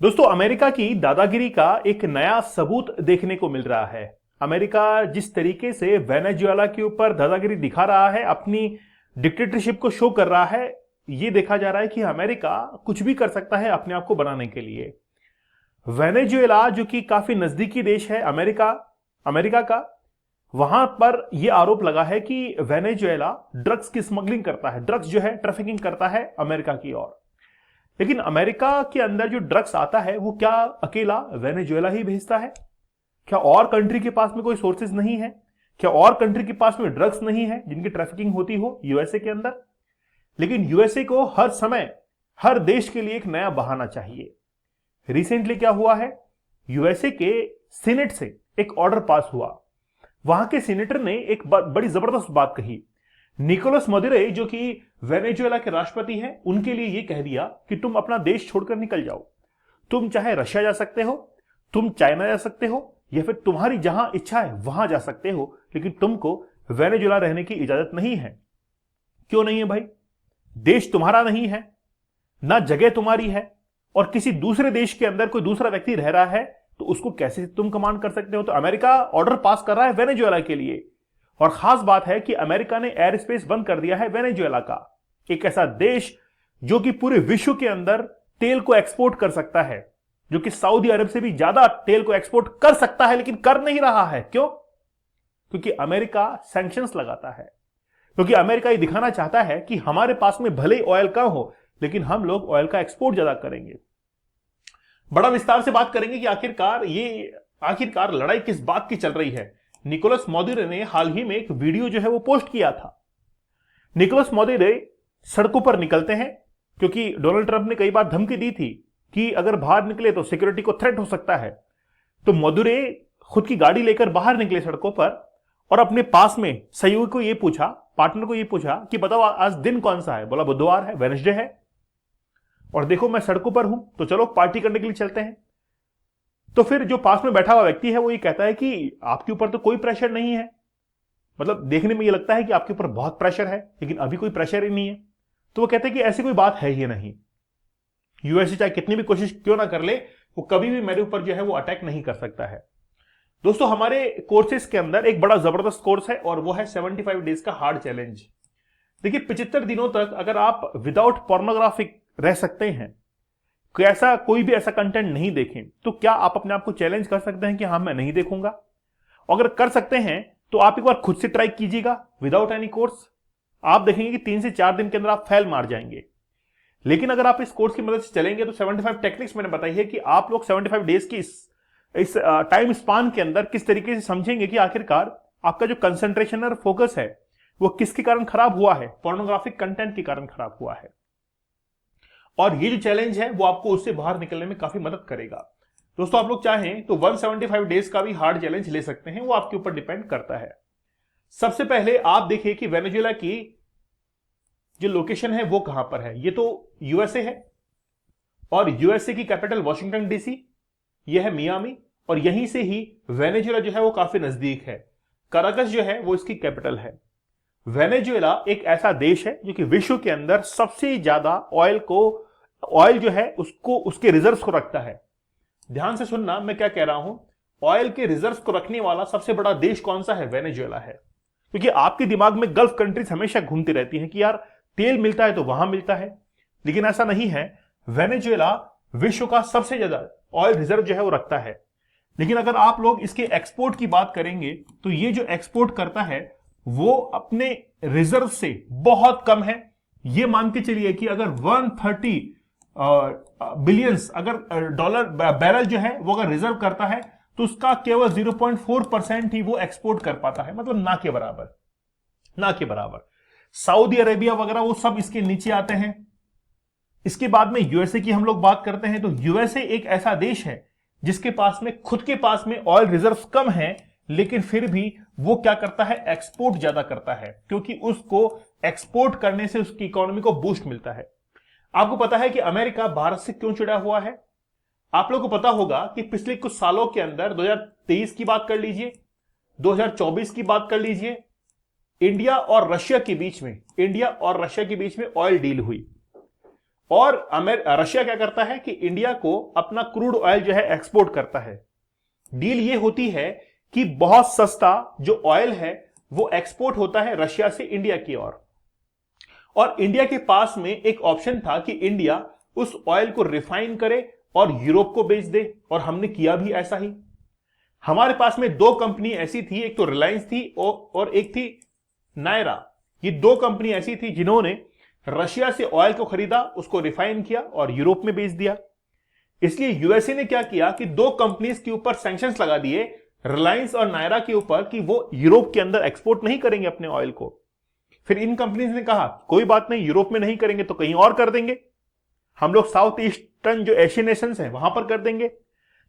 दोस्तों, अमेरिका की दादागिरी का एक नया सबूत देखने को मिल रहा है। अमेरिका जिस तरीके से वेनेजुएला के ऊपर दादागिरी दिखा रहा है, अपनी डिक्टेटरशिप को शो कर रहा है, यह देखा जा रहा है कि अमेरिका कुछ भी कर सकता है अपने आप को बनाने के लिए। वेनेजुएला जो कि काफी नजदीकी देश है अमेरिका अमेरिका का, वहां पर यह आरोप लगा है कि वेनेजुएला ड्रग्स की स्मगलिंग करता है, ड्रग्स जो है ट्रैफिकिंग करता है अमेरिका की ओर। लेकिन अमेरिका के अंदर जो ड्रग्स आता है वो क्या अकेला वेनेजुएला ही भेजता है? क्या और कंट्री के पास में कोई सोर्सेज नहीं है? क्या और कंट्री के पास में ड्रग्स नहीं है जिनकी ट्रैफिकिंग होती हो यूएसए के अंदर? लेकिन यूएसए को हर समय हर देश के लिए एक नया बहाना चाहिए। रिसेंटली क्या हुआ है, यूएसए के सीनेट से एक ऑर्डर पास हुआ। वहां के सीनेटर ने एक बड़ी जबरदस्त बात कही। निकोलस मदुरो जो कि वेनेजुएला के राष्ट्रपति हैं, उनके लिए यह कह दिया कि तुम अपना देश छोड़कर निकल जाओ। तुम चाहे रशिया जा सकते हो, तुम चाइना जा सकते हो, या फिर तुम्हारी जहां इच्छा है वहां जा सकते हो, लेकिन तुमको वेनेजुएला रहने की इजाजत नहीं है। क्यों नहीं है भाई? देश तुम्हारा नहीं है, ना जगह तुम्हारी है, और किसी दूसरे देश के अंदर कोई दूसरा व्यक्ति रह रहा है तो उसको कैसे तुम कमांड कर सकते हो? तो अमेरिका ऑर्डर पास कर रहा है वेनेजुएला के लिए। और खास बात है कि अमेरिका ने एयर स्पेस बंद कर दिया है वेनेजुएला का, एक ऐसा देश जो कि पूरे विश्व के अंदर तेल को एक्सपोर्ट कर सकता है, जो कि सऊदी अरब से भी ज्यादा तेल को एक्सपोर्ट कर सकता है, लेकिन कर नहीं रहा है। क्यों? क्योंकि अमेरिका सैंक्शंस लगाता है, क्योंकि अमेरिका ये दिखाना चाहता है कि हमारे पास में भले ऑयल कम हो, लेकिन हम लोग ऑयल का एक्सपोर्ट ज्यादा करेंगे। बड़ा विस्तार से बात करेंगे कि आखिरकार लड़ाई किस बात की चल रही है। निकोलस मदुरो ने हाल ही में एक वीडियो जो है वो पोस्ट किया था। निकोलस मदुरो सड़कों पर निकलते हैं क्योंकि डोनाल्ड ट्रंप ने कई बार धमकी दी थी कि अगर बाहर निकले तो सिक्योरिटी को थ्रेट हो सकता है। तो मदुरो खुद की गाड़ी लेकर बाहर निकले सड़कों पर और अपने पास में सहयोगी को यह पूछा, पार्टनर को यह पूछा कि बताओ आज दिन कौन सा है? बोला बुधवार है, वेडनेसडे है, और देखो मैं सड़कों पर हूं, तो चलो पार्टी करने के लिए चलते हैं। तो फिर जो पास में बैठा हुआ व्यक्ति है वो ये कहता है कि आपके ऊपर तो कोई प्रेशर नहीं है, मतलब देखने में ये लगता है कि आपके ऊपर बहुत प्रेशर है, लेकिन अभी कोई प्रेशर ही नहीं है। तो वो कहते हैं कि ऐसी कोई बात है ही नहीं, यूएसए चाहे कितनी भी कोशिश क्यों ना कर ले, वो कभी भी मेरे ऊपर जो है वो अटैक नहीं कर सकता है। दोस्तों, हमारे कोर्सेज के अंदर एक बड़ा जबरदस्त कोर्स है और वो है 75 डेज का हार्ड चैलेंज। देखिए, 75 दिनों तक अगर आप विदाउट पोर्नोग्राफिक रह सकते हैं, कोई भी ऐसा कंटेंट नहीं देखें, तो क्या आप अपने आप को चैलेंज कर सकते हैं कि हाँ मैं नहीं देखूंगा? अगर कर सकते हैं तो आप एक बार खुद से ट्राई कीजिएगा विदाउट एनी कोर्स। आप देखेंगे कि 3 से 4 दिन के अंदर आप फेल मार जाएंगे। लेकिन अगर आप इस कोर्स की मदद से चलेंगे तो 75 टेक्निक्स मैंने बताई है कि आप लोग 75 डेज की इस टाइम स्पान के अंदर किस तरीके से समझेंगे कि आखिरकार आपका जो कंसंट्रेशन और फोकस है वो किसके कारण खराब हुआ है? पोर्नोग्राफिक कंटेंट के कारण खराब हुआ है। और ये जो चैलेंज है वो आपको उससे बाहर निकलने में काफी मदद करेगा। दोस्तों, आप लोग चाहें तो 175 डेज का भी हार्ड चैलेंज ले सकते हैं, वो आपके ऊपर डिपेंड करता है। सबसे पहले आप देखिए कि वेनेजुएला की जो लोकेशन है वो कहां पर है। ये तो यूएसए है और यूएसए की कैपिटल वॉशिंगटन डीसी, ये है मियामी, और यहीं से ही वेनेजुएला जो है वो काफी नजदीक है। कराकस जो है वो इसकी कैपिटल है। वेनेजुएला एक ऐसा देश है जो कि विश्व के अंदर सबसे ज्यादा ऑयल जो है उसको, उसके रिजर्व्स को रखता है। ध्यान से सुनना मैं क्या कह रहा हूं, ऑयल के रिजर्व्स को रखने वाला सबसे बड़ा देश कौन सा है? वेनेजुएला है। क्योंकि आपके दिमाग में गल्फ कंट्रीज हमेशा घूमती रहती हैं कि यार तेल मिलता है तो वहां मिलता है, लेकिन ऐसा नहीं है। वेनेजुएला विश्व का सबसे ज्यादा ऑयल रिजर्व जो है वो रखता है। लेकिन अगर आप लोग इसके एक्सपोर्ट की बात करेंगे तो ये जो एक्सपोर्ट करता है वो अपने रिजर्व से बहुत कम है। ये मान के चलिए कि अगर 130 बिलियंस अगर डॉलर बैरल जो है वो अगर रिजर्व करता है तो उसका केवल 0.4% ही वो एक्सपोर्ट कर पाता है, मतलब ना के बराबर। सऊदी अरेबिया वगैरह वो सब इसके नीचे आते हैं। इसके बाद में यूएसए की हम लोग बात करते हैं तो यूएसए एक ऐसा देश है जिसके पास में खुद के पास में ऑयल रिजर्व कम है, लेकिन फिर भी वो क्या करता है? एक्सपोर्ट ज्यादा करता है, क्योंकि उसको एक्सपोर्ट करने से उसकी इकोनॉमी को बूस्ट मिलता है। आपको पता है कि अमेरिका भारत से क्यों चिढ़ा हुआ है? आप लोगों को पता होगा कि पिछले कुछ सालों के अंदर 2023 की बात कर लीजिए, 2024 की बात कर लीजिए, इंडिया और रशिया के बीच में ऑयल डील हुई। और रशिया क्या करता है कि इंडिया को अपना क्रूड ऑयल जो है एक्सपोर्ट करता है। डील ये होती है कि बहुत सस्ता जो ऑयल है वो एक्सपोर्ट होता है रशिया से इंडिया की ओर, और इंडिया के पास में एक ऑप्शन था कि इंडिया उस ऑयल को रिफाइन करे और यूरोप को बेच दे, और हमने किया भी ऐसा ही। हमारे पास में दो कंपनी ऐसी थी, एक तो रिलायंस थी और एक थी नायरा। ये दो कंपनी ऐसी थी जिन्होंने रशिया से ऑयल को खरीदा, उसको रिफाइन किया और यूरोप में बेच दिया। इसलिए यूएसए ने क्या किया कि दो कंपनीज के ऊपर सैंक्शंस लगा दिए, रिलायंस और नायरा के ऊपर, कि वो यूरोप के अंदर एक्सपोर्ट नहीं करेंगे अपने ऑयल को। फिर इन कंपनीज ने कहा कोई बात नहीं, यूरोप में नहीं करेंगे तो कहीं और कर देंगे, हम लोग साउथ ईस्टर्न जो एशियन नेशंस हैं वहां पर कर देंगे।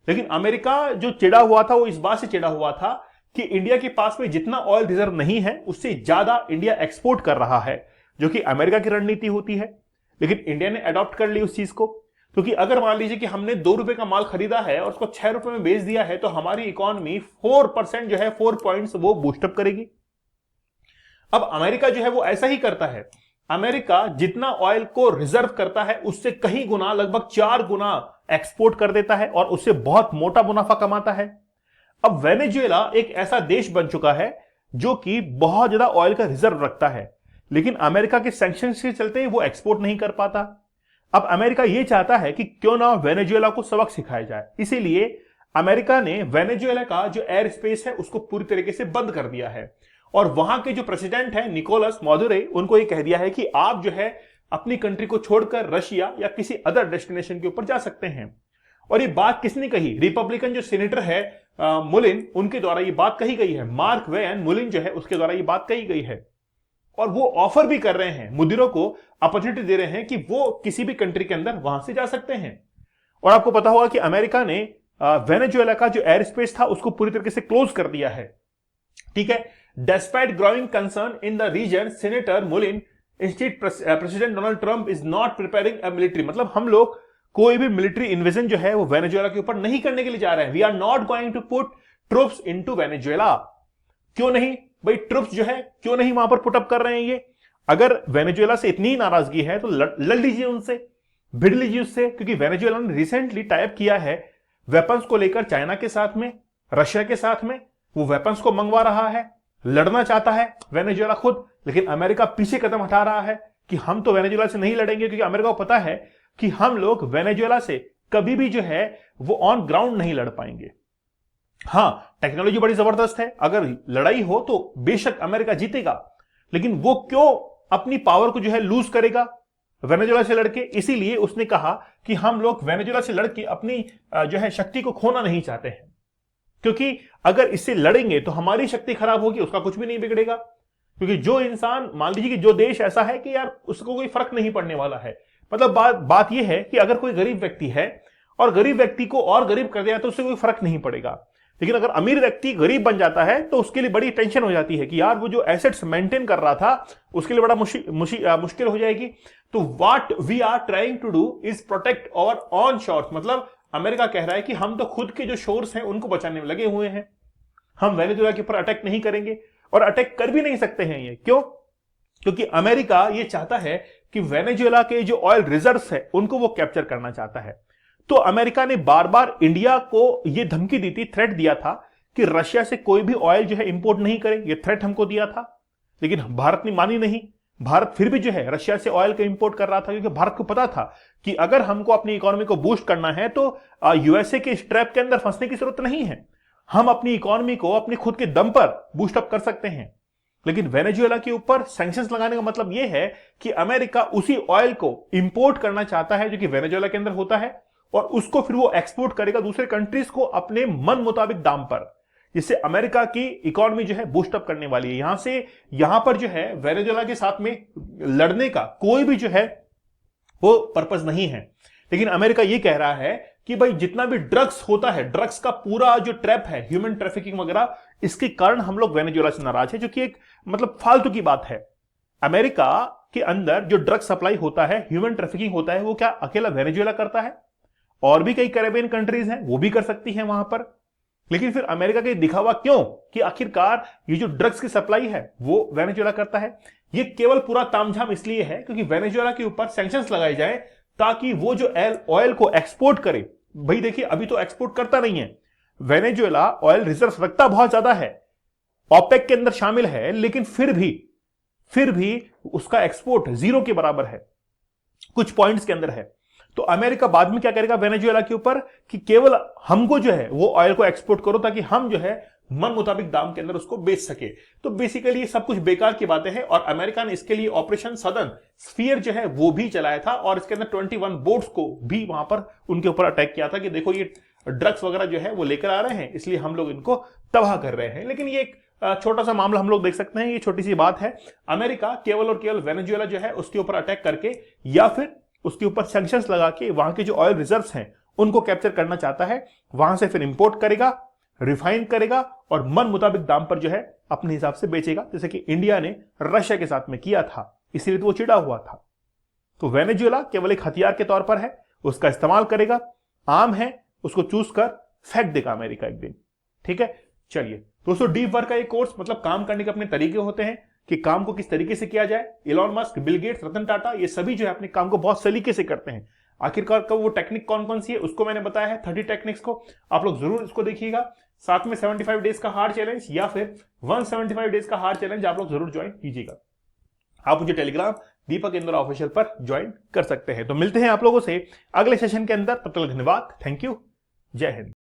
लेकिन अमेरिका जो चिढ़ा हुआ था वो इस बात से चिढ़ा हुआ था कि इंडिया के पास में जितना ऑयल रिजर्व नहीं है उससे ज्यादा इंडिया एक्सपोर्ट कर रहा है, जो कि अमेरिका की रणनीति होती है। लेकिन इंडिया ने अडॉप्ट कर ली उस चीज को, क्योंकि अगर मान लीजिए कि हमने 2 रुपए का माल खरीदा है और उसको 6 रुपए में बेच दिया है तो हमारी इकोनॉमी 4% जो है 4 पॉइंट्स वो बूस्टअप करेगी। अब अमेरिका जो है वो ऐसा ही करता है। अमेरिका जितना ऑयल को रिजर्व करता है उससे कहीं गुना, लगभग 4 गुना एक्सपोर्ट कर देता है और उससे बहुत मोटा मुनाफा कमाता है। अब वेनेजुएला एक ऐसा देश बन चुका है जो कि बहुत ज्यादा ऑयल का रिजर्व रखता है, लेकिन अमेरिका के सैंक्शंस के चलते वो एक्सपोर्ट नहीं कर पाता। अब अमेरिका ये चाहता है कि क्यों ना वेनेजुएला को सबक सिखाया जाए, इसीलिए अमेरिका ने वेनेजुएला का जो एयर स्पेस है उसको पूरी तरीके से बंद कर दिया है। और वहां के जो प्रेसिडेंट है निकोलस मादुरो, उनको ये कह दिया है कि आप जो है अपनी कंट्री को छोड़कर रशिया या किसी अदर डेस्टिनेशन के ऊपर जा सकते हैं। और ये बात किसने कही? रिपब्लिकन जो सीनेटर है मुलिन, उनके द्वारा ये बात कही गई है। मार्क वेन मुलिन जो है उसके द्वारा ये बात कही गई है। और वो ऑफर भी कर रहे हैं, मुदिरो को अपॉर्चुनिटी दे रहे हैं कि वो किसी भी कंट्री के अंदर वहां से जा सकते हैं। और आपको पता होगा कि अमेरिका ने वेनेजुएला का जो एयर स्पेस था उसको पूरी तरीके से क्लोज कर दिया है। ठीक है, despite growing concern in the region, senator Mullin instead president Donald Trump is not preparing a military, मतलब हम लोग कोई भी मिलिट्री इन्वेजन जो है वो वेनेजुएला के ऊपर नहीं करने के लिए जा रहे हैं। We are not going to put troops into Venezuela. क्यों नहीं भाई? ट्रूप्स जो है क्यों नहीं वहां पर पुटअप कर रहे हैं ये? अगर वेनेजुएला से इतनी नाराजगी है तो लड़ लीजिए उनसे, भिड़ लीजिए उससे, क्योंकि वेनेजुएला ने रिसेंटली टाइप किया है वेपन्स को लेकर चाइना के साथ में, रशिया के साथ में। वो वेपन्स को मंगवा रहा है, लड़ना चाहता है वेनेजुएला खुद, लेकिन अमेरिका पीछे कदम हटा रहा है कि हम तो वेनेजुएला से नहीं लड़ेंगे, क्योंकि अमेरिका को पता है कि हम लोग वेनेजुएला से कभी भी जो है वो ऑन ग्राउंड नहीं लड़ पाएंगे। हां, टेक्नोलॉजी बड़ी जबरदस्त है, अगर लड़ाई हो तो बेशक अमेरिका जीतेगा, लेकिन वो क्यों अपनी पावर को जो है लूज करेगा वेनेजुएला से लड़के? इसीलिए उसने कहा कि हम लोग वेनेजुएला से लड़के अपनी जो है शक्ति को खोना नहीं चाहते हैं, क्योंकि अगर इससे लड़ेंगे तो हमारी शक्ति खराब होगी, उसका कुछ भी नहीं बिगड़ेगा। क्योंकि जो इंसान, मान लीजिए कि जो देश ऐसा है कि यार उसको कोई फर्क नहीं पड़ने वाला है, मतलब बात यह है कि अगर कोई गरीब व्यक्ति है और गरीब व्यक्ति को और गरीब कर दिया तो उससे कोई फर्क नहीं पड़ेगा, लेकिन अगर अमीर व्यक्ति गरीब बन जाता है तो उसके लिए बड़ी टेंशन हो जाती है कि यार वो जो एसेट्स मेंटेन कर रहा था उसके लिए बड़ा मुश्किल हो जाएगी। तो what we are trying to do is protect our on shores, मतलब अमेरिका कह रहा है कि हम तो खुद के जो शोर्स हैं उनको बचाने में लगे हुए हैं, हम वेनेजुएला के ऊपर अटैक नहीं करेंगे, और अटैक कर भी नहीं सकते हैं। ये क्यों? क्योंकि अमेरिका ये चाहता है कि वेनेजुएला के जो ऑयल रिजर्व्स है उनको वो कैप्चर करना चाहता है। तो अमेरिका ने बार बार इंडिया को ये धमकी दी थी, थ्रेट दिया था कि रशिया से कोई भी ऑयल जो है इंपोर्ट नहीं करे, ये थ्रेट हमको दिया था, लेकिन भारत ने मानी नहीं। भारत फिर भी जो है रशिया से ऑयल को इंपोर्ट कर रहा था, क्योंकि भारत को पता था कि अगर हमको अपनी इकोनॉमी को बूस्ट करना है तो यूएसए के स्ट्रैप के अंदर फंसने की जरूरत नहीं है, हम अपनी इकोनॉमी को अपनी खुद के दम पर बूस्ट अप कर सकते हैं। लेकिन वेनेजुएला के ऊपर सैंक्शंस लगाने का मतलब यह है कि अमेरिका उसी ऑयल को इंपोर्ट करना चाहता है जो कि वेनेजुएला के अंदर होता है, और उसको फिर वो एक्सपोर्ट करेगा दूसरे कंट्रीज को अपने मन मुताबिक दाम पर, जिससे अमेरिका की इकोनॉमी जो है बूस्ट अप करने वाली है। यहां पर जो है वेनेजुएला के साथ में लड़ने का कोई भी जो है वो पर्पस नहीं है। लेकिन अमेरिका ये कह रहा है कि भाई जितना भी ड्रग्स होता है, ड्रग्स का पूरा जो ट्रैप है, ह्यूमन ट्रैफिकिंग वगैरह, इसके कारण हम लोग वेनेजुएला से नाराज है, जो कि एक मतलब फालतू की बात है। अमेरिका के अंदर जो ड्रग सप्लाई होता है, ह्यूमन ट्रैफिकिंग होता है, वो क्या अकेला वेनेजुएला करता है? और भी कई कैरेबियन कंट्रीज हैं वो भी कर सकती हैं वहां पर। लेकिन फिर अमेरिका के दिखावा क्यों कि आखिरकार ये जो ड्रग्स की सप्लाई है वो वेनेजुएला करता है? ये केवल पूरा तामझाम इसलिए है क्योंकि वेनेजुएला के ऊपर सैंक्शंस लगाए जाए ताकि वो जो ऑयल को एक्सपोर्ट करे। भाई देखिए, अभी तो एक्सपोर्ट करता नहीं है। वेनेजुएला ऑयल रिजर्व रखता बहुत ज्यादा है, ओपेक के अंदर शामिल है, लेकिन फिर भी उसका एक्सपोर्ट जीरो के बराबर है, कुछ पॉइंट्स के अंदर है। तो अमेरिका बाद में क्या करेगा वेनेजुएला के ऊपर कि केवल हमको जो है वो ऑयल को एक्सपोर्ट करो, ताकि हम जो है मन मुताबिक दाम के अंदर उसको बेच सके। तो बेसिकली ये सब कुछ बेकार की बातें हैं। और अमेरिका ने इसके लिए ऑपरेशन सदर्न स्फीयर जो है वो भी चलाया था, और इसके अंदर 21 बोट्स को भी वहां पर उनके ऊपर अटैक किया था कि देखो ये ड्रग्स वगैरह जो है वो लेकर आ रहे हैं, इसलिए हम लोग इनको तबाह कर रहे हैं। लेकिन ये एक छोटा सा मामला हम लोग देख सकते हैं, ये छोटी सी बात है। अमेरिका केवल और केवल वेनेजुएला जो है उसके ऊपर अटैक करके या फिर उसके ऊपर सैंक्शंस लगा के वहां के जो ऑयल रिजर्व्स हैं उनको कैप्चर करना चाहता है। वहां से फिर इंपोर्ट करेगा, रिफाइन करेगा और मन मुताबिक दाम पर जो है अपने हिसाब से बेचेगा, जैसे कि इंडिया ने रशिया के साथ में किया था, इसीलिए तो वो चिढ़ा हुआ था। तो वेनेजुएला केवल एक हथियार के तौर पर है, उसका इस्तेमाल करेगा, आम है, उसको चूज कर फेंक देगा अमेरिका एक दिन। ठीक है, चलिए दोस्तों, डीप वर्क का एक कोर्स मतलब काम करने के अपने तरीके होते हैं कि काम को किस तरीके से किया जाए। Elon Musk, Bill Gates, Ratan Tata, ये सभी जो है अपने काम को बहुत सलीके से करते हैं। आखिरकार का वो टेक्निक कौन कौन सी है उसको मैंने बताया है, 30 टेक्निक्स को आप लोग जरूर इसको देखिएगा। साथ में 75 डेज का हार्ड चैलेंज या फिर 175 डेज का हार्ड चैलेंज आप लोग जरूर ज्वाइन कीजिएगा। आप मुझे टेलीग्राम दीपक इंद्रा ऑफिशियल पर ज्वाइन कर सकते हैं। तो मिलते हैं आप लोगों से अगले सेशन के अंदर, तब तक धन्यवाद, थैंक यू, जय हिंद।